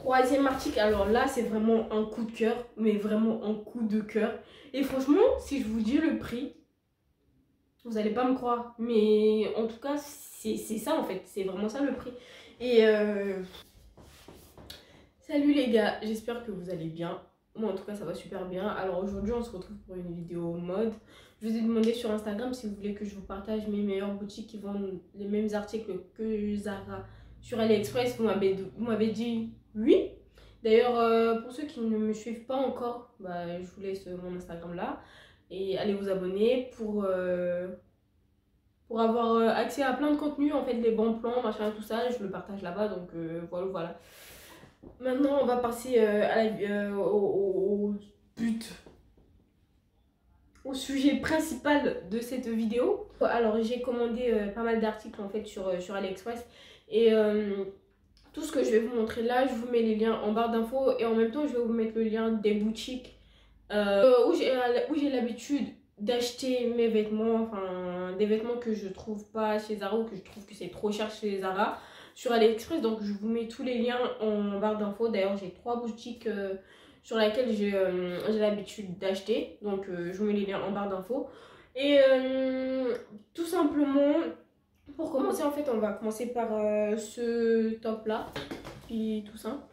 Troisième article, alors là c'est vraiment un coup de cœur, mais vraiment un coup de cœur. Et franchement, si je vous dis le prix, vous allez pas me croire. Mais en tout cas, c'est ça en fait, c'est vraiment ça le prix. Et salut les gars, j'espère que vous allez bien. Moi en tout cas ça va super bien. Alors aujourd'hui on se retrouve pour une vidéo mode. Je vous ai demandé sur Instagram si vous voulez que je vous partage mes meilleures boutiques qui vendent les mêmes articles que Zara sur AliExpress. Vous m'avez dit oui. D'ailleurs pour ceux qui ne me suivent pas encore, bah, je vous laisse mon Instagram là. Et allez vous abonner pour avoir accès à plein de contenus, en fait les bons plans, machin, tout ça. Je le partage là-bas, donc voilà. Maintenant, on va passer au but, au sujet principal de cette vidéo. Alors, j'ai commandé pas mal d'articles en fait sur AliExpress et tout ce que je vais vous montrer là, je vous mets les liens en barre d'infos et en même temps, je vais vous mettre le lien des boutiques où j'ai l'habitude d'acheter mes vêtements, enfin des vêtements que je trouve pas chez Zara ou que je trouve que c'est trop cher chez Zara sur AliExpress. Donc je vous mets tous les liens en barre d'infos. D'ailleurs j'ai 3 boutiques sur lesquelles j'ai l'habitude d'acheter, donc je vous mets les liens en barre d'infos. Et tout simplement, pour commencer en fait on va commencer par ce top là, puis tout simple.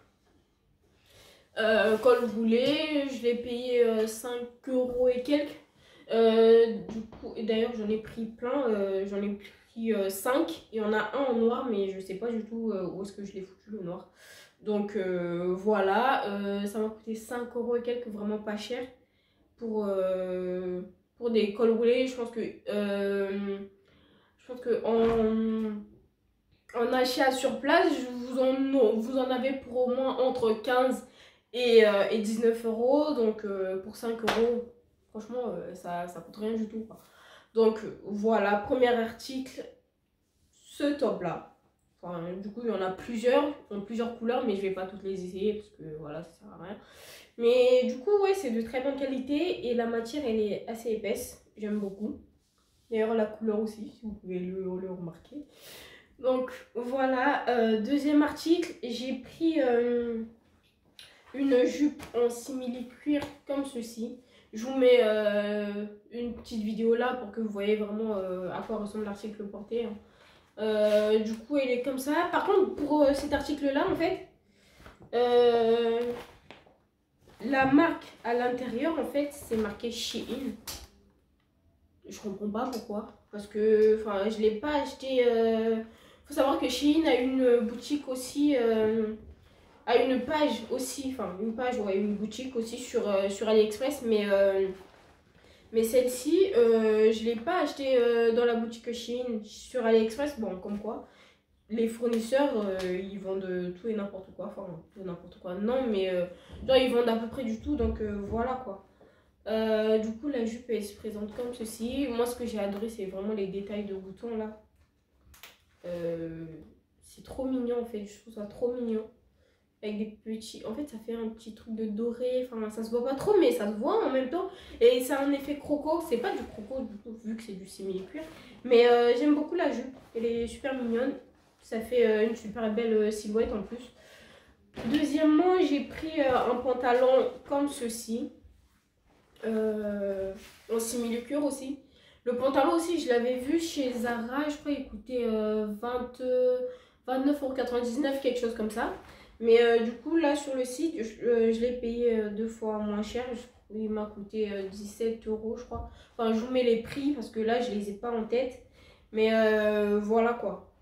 Col roulé, je l'ai payé 5 € et quelques. Du coup, d'ailleurs j'en ai pris plein, j'en ai pris 5. Il y en a un en noir, mais je sais pas du tout où est-ce que je l'ai foutu le noir. Donc voilà, ça m'a coûté 5 € et quelques, vraiment pas cher pour des cols roulés. Je pense que en achat sur place, vous en avez pour au moins entre 15 et 19 €. Donc pour 5 €, franchement ça coûte rien du tout quoi. Donc voilà, premier article, ce top là. Enfin, du coup il y en a plusieurs, en plusieurs couleurs, mais je vais pas toutes les essayer parce que voilà, ça sert à rien. Mais du coup ouais, c'est de très bonne qualité et la matière elle est assez épaisse, j'aime beaucoup. D'ailleurs la couleur aussi, si vous pouvez le remarquer. Donc voilà, deuxième article, j'ai pris une jupe en simili-cuir comme ceci. Je vous mets une petite vidéo là pour que vous voyez vraiment à quoi ressemble l'article porté. Du coup elle est comme ça. Par contre pour cet article là en fait, la marque à l'intérieur en fait c'est marqué Shein. Je comprends pas pourquoi. Parce que enfin je l'ai pas acheté. Faut savoir que Shein a une boutique aussi, a une page aussi, enfin une page, ouais, une boutique aussi sur AliExpress, mais celle-ci, je l'ai pas achetée dans la boutique Shein sur AliExpress. Bon, comme quoi, les fournisseurs, ils vendent tout et n'importe quoi, enfin tout et n'importe quoi, non, mais genre ils vendent à peu près du tout, donc voilà quoi. Du coup, la jupe elle se présente comme ceci. Moi, ce que j'ai adoré, c'est vraiment les détails de boutons là. C'est trop mignon en fait, je trouve ça trop mignon. Avec des petits, en fait ça fait un petit truc de doré, enfin ça se voit pas trop mais ça se voit en même temps. Et ça a un effet croco, c'est pas du croco du coup vu que c'est du simili-cuir. Mais j'aime beaucoup la jupe, elle est super mignonne. Ça fait une super belle silhouette en plus. Deuxièmement j'ai pris un pantalon comme ceci. En simili-cuir aussi. Le pantalon aussi, je l'avais vu chez Zara, je crois qu'il coûtait 29,99 €, quelque chose comme ça. Mais du coup, là sur le site, je l'ai payé 2 fois moins cher. Il m'a coûté 17 € je crois. Enfin, je vous mets les prix parce que là, je les ai pas en tête. Mais voilà quoi.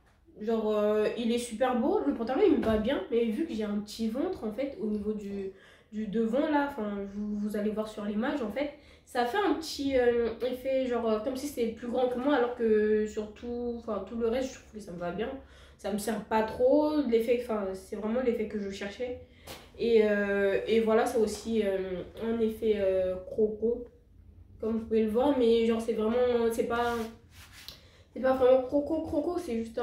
Genre, il est super beau. Le pantalon, il me va bien. Mais vu que j'ai un petit ventre, en fait, au niveau du devant là, enfin vous allez voir sur l'image en fait, ça fait un petit effet genre comme si c'était plus grand que moi, alors que sur tout, enfin tout le reste je trouve que ça me va bien, ça me sert pas trop l'effet, enfin c'est vraiment l'effet que je cherchais. Et voilà, c'est aussi un effet croco comme vous pouvez le voir, mais genre c'est vraiment, c'est pas vraiment croco, c'est juste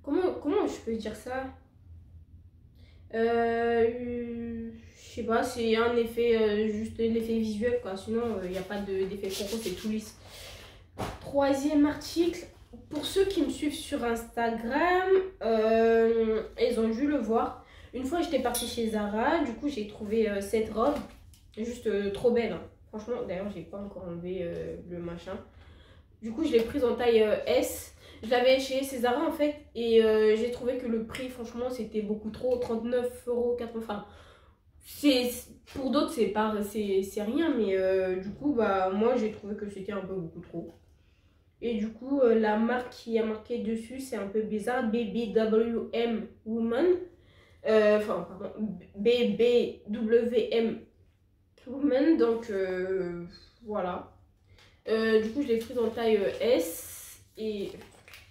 comment je peux dire ça, je sais pas, c'est un effet, juste l'effet visuel quoi, sinon il n'y a pas d'effet croco, c'est tout lisse. Troisième article, pour ceux qui me suivent sur Instagram, ils ont dû le voir. Une fois, j'étais partie chez Zara. Du coup, j'ai trouvé cette robe. Juste trop belle. Hein. Franchement, d'ailleurs, j'ai pas encore enlevé le machin. Du coup, je l'ai prise en taille S. Je l'avais chez Zara en fait. Et j'ai trouvé que le prix, franchement, c'était beaucoup trop. 39,80 €. Enfin, pour d'autres, c'est rien. Mais du coup, bah, moi, j'ai trouvé que c'était un peu beaucoup trop. Et du coup, la marque qui a marqué dessus, c'est un peu bizarre. BBWM Woman. Enfin, pardon. BBWM Woman. Donc, voilà. Du coup, je l'ai prise en taille S. Et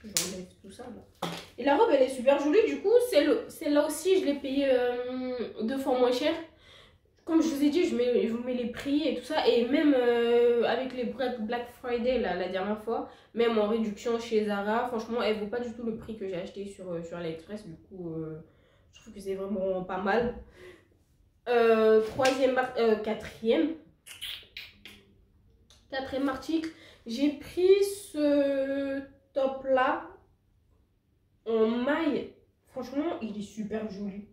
j'enlève tout ça là. Et la robe, elle est super jolie. Du coup, celle-là aussi, je l'ai payée 2 fois moins cher. Comme je vous ai dit, je vous mets les prix et tout ça. Et même avec les Black Friday là, la dernière fois, même en réduction chez Zara, franchement, elle vaut pas du tout le prix que j'ai acheté sur AliExpress. Du coup, je trouve que c'est vraiment pas mal. Quatrième article, j'ai pris ce top là en maille. Franchement, il est super joli.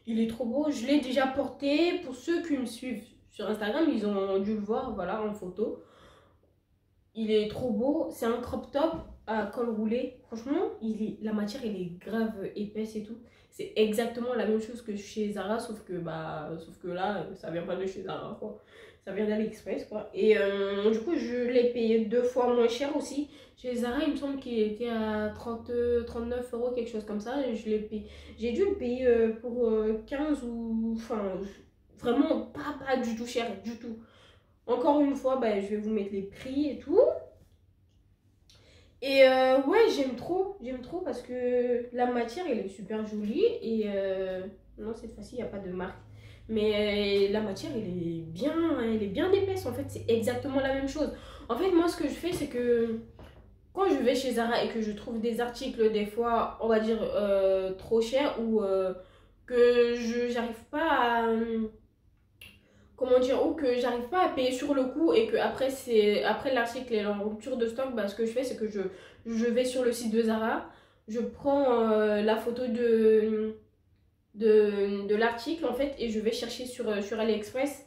Il est trop beau. Je l'ai déjà porté. Pour ceux qui me suivent sur Instagram, ils ont dû le voir, voilà, en photo. Il est trop beau. C'est un crop top à col roulé. Franchement, la matière, elle est grave épaisse et tout. C'est exactement la même chose que chez Zara, sauf que là, ça vient pas de chez Zara, quoi. Ça vient d'AliExpress, quoi. Et du coup, je l'ai payé 2 fois moins cher aussi. Chez Zara, il me semble qu'il était à 39 €, quelque chose comme ça. Et je l'ai payé. J'ai dû le payer pour 15 ou... Enfin, vraiment pas du tout cher, du tout. Encore une fois, bah, je vais vous mettre les prix et tout. Et ouais, j'aime trop parce que la matière, elle est super jolie. Et non, cette fois-ci, il n'y a pas de marque. Mais la matière, elle est bien épaisse. En fait, c'est exactement la même chose. En fait, moi, ce que je fais, c'est que quand je vais chez Zara et que je trouve des articles, des fois, on va dire, trop chers ou que j'arrive pas à... comment dire, ou que j'arrive pas à payer sur le coup et que après l'article est en rupture de stock, bah, ce que je fais, c'est que je vais sur le site de Zara, je prends la photo de l'article en fait et je vais chercher sur AliExpress.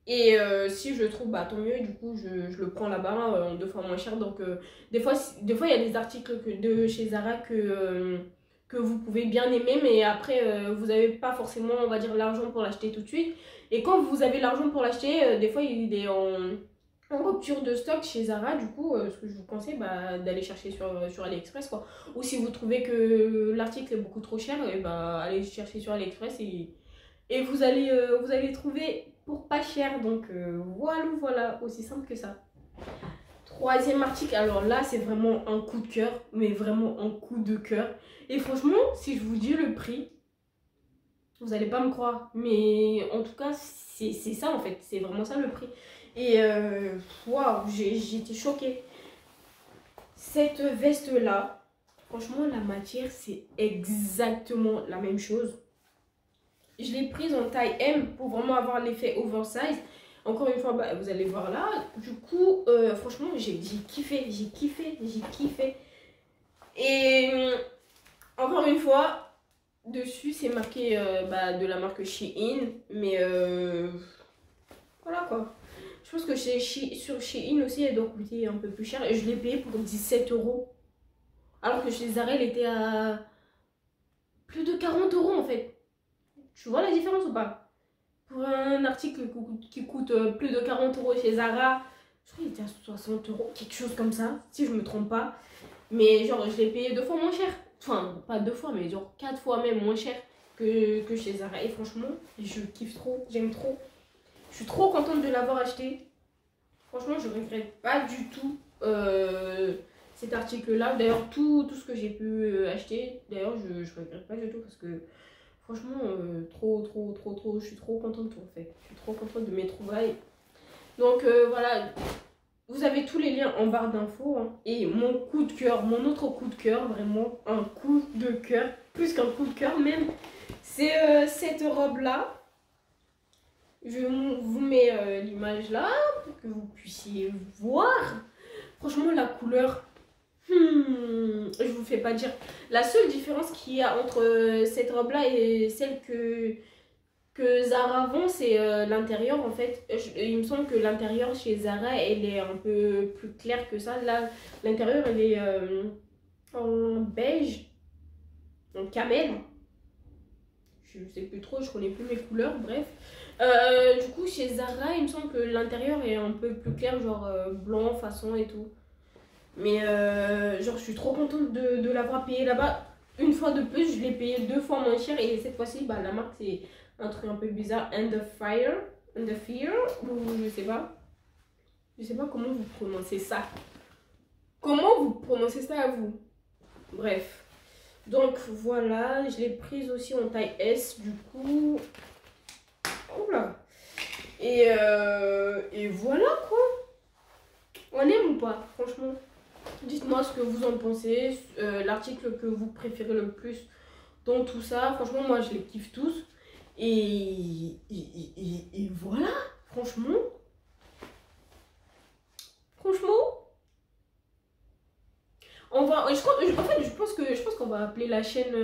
Et si je le trouve, bah tant mieux. Du coup, je le prends là-bas en 2 fois moins cher. Donc, des fois, il y a des articles de chez Zara que vous pouvez bien aimer, mais après, vous n'avez pas forcément, on va dire, l'argent pour l'acheter tout de suite. Et quand vous avez l'argent pour l'acheter, des fois, il est en rupture de stock chez Zara. Du coup, ce que je vous conseille, bah, d'aller chercher sur AliExpress, quoi. Ou si vous trouvez que l'article est beaucoup trop cher, et bah, allez chercher sur AliExpress et vous allez trouver pour pas cher. Donc voilà, aussi simple que ça. Troisième article, alors là c'est vraiment un coup de cœur, mais vraiment un coup de cœur. Et franchement, si je vous dis le prix, vous allez pas me croire. Mais en tout cas, c'est ça en fait, c'est vraiment ça le prix. Et waouh, j'étais choquée. Cette veste là, franchement la matière c'est exactement la même chose. Je l'ai prise en taille M pour vraiment avoir l'effet oversize. Encore une fois, bah, vous allez voir là. Du coup, franchement, j'ai kiffé. Et encore une fois, dessus, c'est marqué bah, de la marque Shein. Mais voilà quoi. Je pense que sur Shein aussi, elle doit coûter un peu plus cher. Et je l'ai payé pour 17 €. Alors que chez Zara, elle était à plus de 40 € en fait. Tu vois la différence ou pas? Pour un article qui coûte plus de 40 € chez Zara, je crois qu'il était à 60 €, quelque chose comme ça, si je me trompe pas. Mais genre, je l'ai payé 2 fois moins cher. Enfin, pas 2 fois, mais genre 4 fois même moins cher que chez Zara. Et franchement, je kiffe trop, j'aime trop. Je suis trop contente de l'avoir acheté. Franchement, je regrette pas du tout cet article-là. D'ailleurs, tout ce que j'ai pu acheter, d'ailleurs, je regrette pas du tout parce que franchement, je suis trop contente en fait. Je suis trop contente de mes trouvailles. Donc voilà, vous avez tous les liens en barre d'infos. Hein. Et mon coup de cœur, mon autre coup de cœur, vraiment un coup de cœur, plus qu'un coup de cœur même, c'est cette robe-là. Je vous mets l'image là pour que vous puissiez voir. Franchement, la couleur, Je vous fais pas dire. La seule différence qu'il y a entre cette robe-là et celle que Zara vend, c'est l'intérieur en fait. Il me semble que l'intérieur chez Zara, elle est un peu plus claire que ça. Là, l'intérieur, elle est en beige, en camel. Je sais plus trop, je connais plus mes couleurs, bref. Du coup, chez Zara, il me semble que l'intérieur est un peu plus clair, genre blanc, façon et tout. Mais genre, je suis trop contente de l'avoir payé là-bas. Une fois de plus, je l'ai payé 2 fois moins cher. Et cette fois-ci, bah, la marque, c'est un truc un peu bizarre. And the Fear, ou je sais pas. Je sais pas comment vous prononcez ça. Comment vous prononcez ça à vous? Bref. Donc voilà, je l'ai prise aussi en taille S, du coup. Oh là. Et voilà quoi. On aime ou pas, franchement? Dites-moi ce que vous en pensez, l'article que vous préférez le plus dans tout ça. Franchement, moi, je les kiffe tous. Et voilà, franchement. On va, je pense qu'on va appeler la chaîne,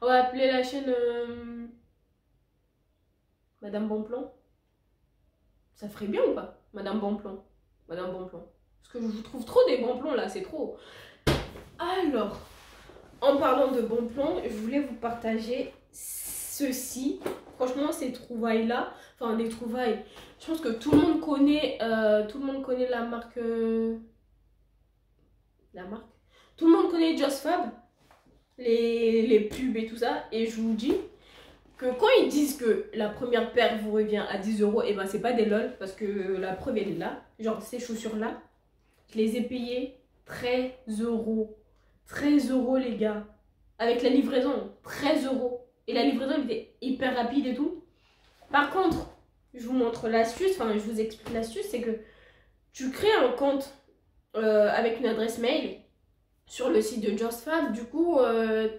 on va appeler la chaîne Madame Bonplan. Ça ferait bien ou pas? Madame Bonplan. Madame Bonplan. Parce que je vous trouve trop des bons plans là, c'est trop. Alors, en parlant de bons plans, je voulais vous partager ceci. Franchement, ces trouvailles-là, enfin des trouvailles, je pense que tout le monde connaît la marque. La marque. Tout le monde connaît Just Fab, les pubs et tout ça. Et je vous dis que quand ils disent que la première paire vous revient à 10 euros, et ben c'est pas des lol, parce que la preuve elle est là. Genre ces chaussures-là, je les ai payées 13 euros. 13 euros les gars. Avec la livraison, 13 euros. Et la livraison elle était hyper rapide et tout. Par contre, je vous montre l'astuce, enfin je vous explique l'astuce, c'est que tu crées un compte avec une adresse mail sur le site de Just Fab. Du coup,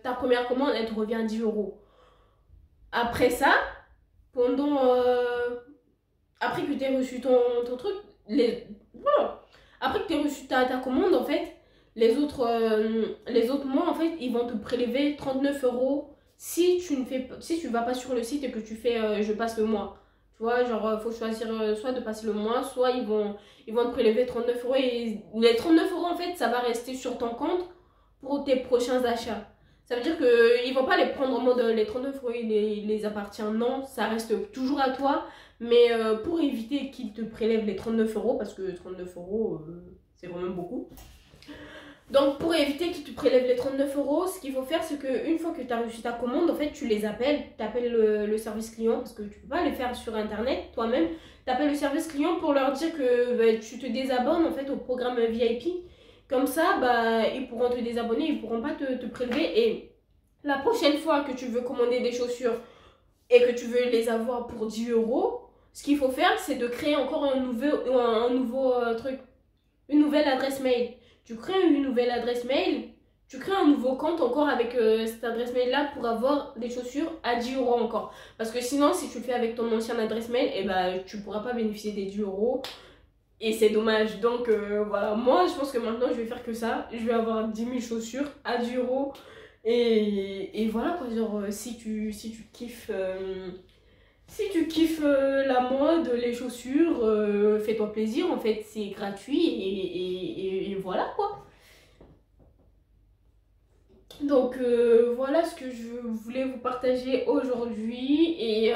ta première commande, elle te revient à 10 euros. Après ça, après que tu aies reçu ton truc, après que tu aies reçu ta commande, en fait, les autres mois, en fait, ils vont te prélever 39 euros si tu vas pas sur le site et que tu fais je passe le mois. Tu vois, genre, faut choisir soit de passer le mois, soit ils vont te prélever 39 euros. Et les 39 euros, en fait, ça va rester sur ton compte pour tes prochains achats. Ça veut dire qu'ils ne vont pas les prendre en mode les 39 euros, il les appartient. Non, ça reste toujours à toi. Mais pour éviter qu'ils te prélèvent les 39 euros, parce que 39 euros, c'est quand même beaucoup. Donc pour éviter qu'ils te prélèvent les 39 euros, ce qu'il faut faire, c'est qu'une fois que tu as reçu ta commande, en fait, tu les appelles. Tu appelles le service client, parce que tu ne peux pas les faire sur Internet toi-même. Tu appelles le service client pour leur dire que bah, tu te désabonnes en fait, au programme VIP. Comme ça, bah, ils pourront te désabonner, ils ne pourront pas te prélever. Et la prochaine fois que tu veux commander des chaussures et que tu veux les avoir pour 10 euros, ce qu'il faut faire, c'est de créer encore un nouveau truc, une nouvelle adresse mail. Tu crées une nouvelle adresse mail, tu crées un nouveau compte encore avec cette adresse mail-là pour avoir des chaussures à 10 euros encore. Parce que sinon, si tu le fais avec ton ancienne adresse mail, eh ben, tu ne pourras pas bénéficier des 10 euros. Et c'est dommage. Donc voilà, moi je pense que maintenant je vais faire que ça. Je vais avoir 10 000 chaussures à 10 euros. Et voilà quoi, genre si tu kiffes, la mode, les chaussures, fais-toi plaisir en fait, c'est gratuit et voilà quoi. Donc voilà ce que je voulais vous partager aujourd'hui. Et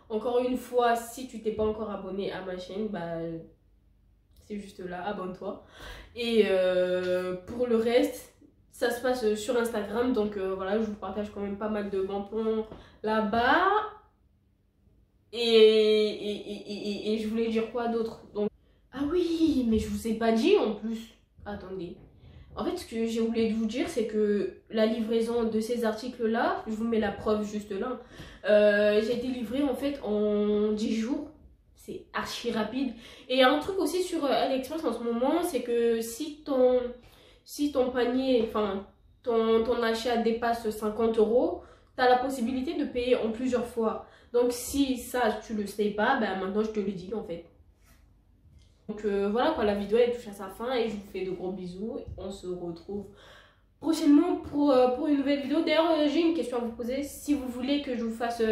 encore une fois, si tu t'es pas encore abonné à ma chaîne, bah c'est juste là, abonne-toi. Et pour le reste, ça se passe sur Instagram, donc voilà, je vous partage quand même pas mal de bons plans là-bas. Et je voulais dire quoi d'autre? Donc... Ah oui, mais je vous ai pas dit en plus. Attendez. En fait, ce que j'ai oublié de vous dire, c'est que la livraison de ces articles-là, je vous mets la preuve juste là, j'ai été livrée en fait en 10 jours. C'est archi rapide. Et il y a un truc aussi sur AliExpress en ce moment, c'est que si ton panier, enfin ton achat dépasse 50 euros, tu as la possibilité de payer en plusieurs fois. Donc si ça tu le sais pas, ben maintenant je te le dis en fait. Donc voilà quoi, la vidéo elle touche à sa fin et je vous fais de gros bisous. On se retrouve prochainement pour une nouvelle vidéo. D'ailleurs, j'ai une question à vous poser. Si vous voulez que je vous fasse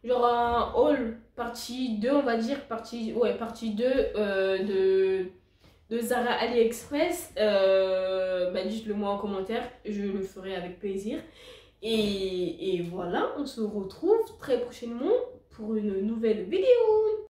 genre un haul partie 2 on va dire, partie 2 de Zara AliExpress, bah dites-le moi en commentaire, je le ferai avec plaisir. Et voilà, on se retrouve très prochainement pour une nouvelle vidéo.